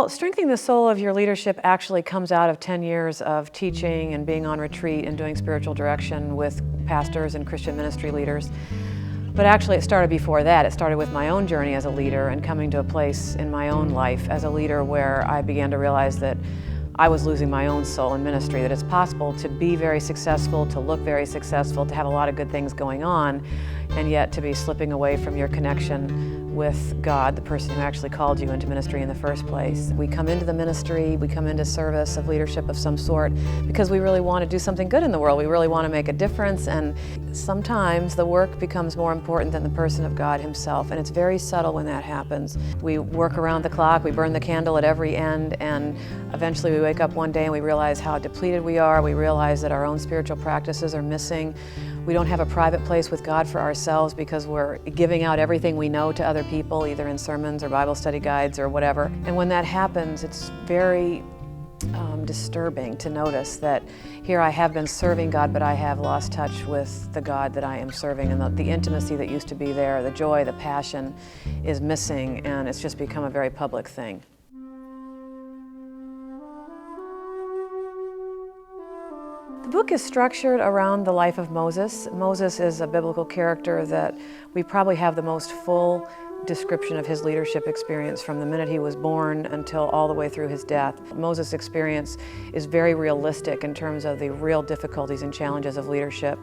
Well, strengthening the soul of your leadership actually comes out of 10 years of teaching and being on retreat and doing spiritual direction with pastors and Christian ministry leaders. But actually it started before that. It started with my own journey as a leader and coming to a place in my own life as a leader where I began to realize that I was losing my own soul in ministry, that it's possible to be very successful, to look very successful, to have a lot of good things going on, and yet to be slipping away from your connection with God, the person who actually called you into ministry in the first place. We come into the ministry, we come into service of leadership of some sort because we really want to do something good in the world. We really want to make a difference, and sometimes the work becomes more important than the person of God himself, and it's very subtle when that happens. We work around the clock, we burn the candle at every end, and eventually we wake up one day and we realize how depleted we are. We realize that our own spiritual practices are missing. We don't have a private place with God for ourselves because we're giving out everything we know to other people, either in sermons or Bible study guides or whatever. And when that happens, it's very disturbing to notice that here I have been serving God, but I have lost touch with the God that I am serving, and the intimacy that used to be there, the joy, the passion is missing, and it's just become a very public thing. The book is structured around the life of Moses. Moses is a biblical character that we probably have the most full description of his leadership experience from the minute he was born until all the way through his death. Moses' experience is very realistic in terms of the real difficulties and challenges of leadership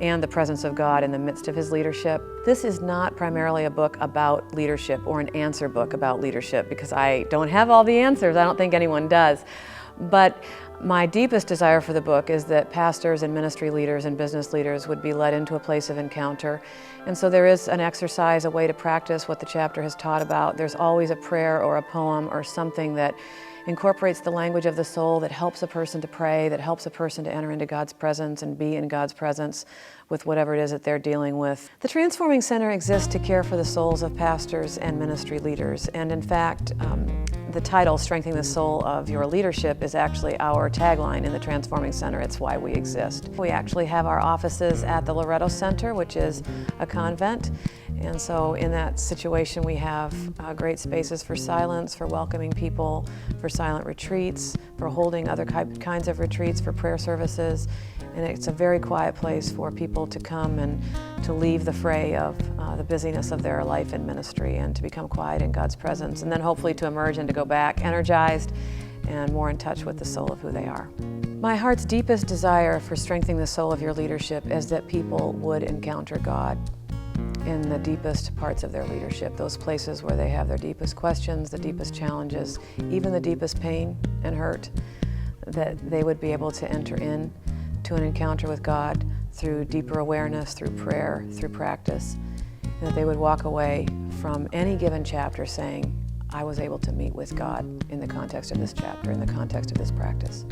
and the presence of God in the midst of his leadership. This is not primarily a book about leadership or an answer book about leadership, because I don't have all the answers. I don't think anyone does. But my deepest desire for the book is that pastors and ministry leaders and business leaders would be led into a place of encounter. And so there is an exercise, a way to practice what the chapter has taught about. There's always a prayer or a poem or something that incorporates the language of the soul, that helps a person to pray, that helps a person to enter into God's presence and be in God's presence with whatever it is that they're dealing with. The Transforming Center exists to care for the souls of pastors and ministry leaders. And in fact, the title, Strengthening the Soul of Your Leadership, is actually our tagline in the Transforming Center. It's why we exist. We actually have our offices at the Loretto Center, which is a convent. And so in that situation, we have great spaces for silence, for welcoming people, for silent retreats, for holding other kinds of retreats, for prayer services. And it's a very quiet place for people to come and to leave the fray of the busyness of their life in ministry and to become quiet in God's presence, and then hopefully to emerge and to go back energized and more in touch with the soul of who they are. My heart's deepest desire for strengthening the soul of your leadership is that people would encounter God in the deepest parts of their leadership, those places where they have their deepest questions, the deepest challenges, even the deepest pain and hurt, that they would be able to enter in to an encounter with God through deeper awareness, through prayer, through practice, and that they would walk away from any given chapter saying, I was able to meet with God in the context of this chapter, in the context of this practice.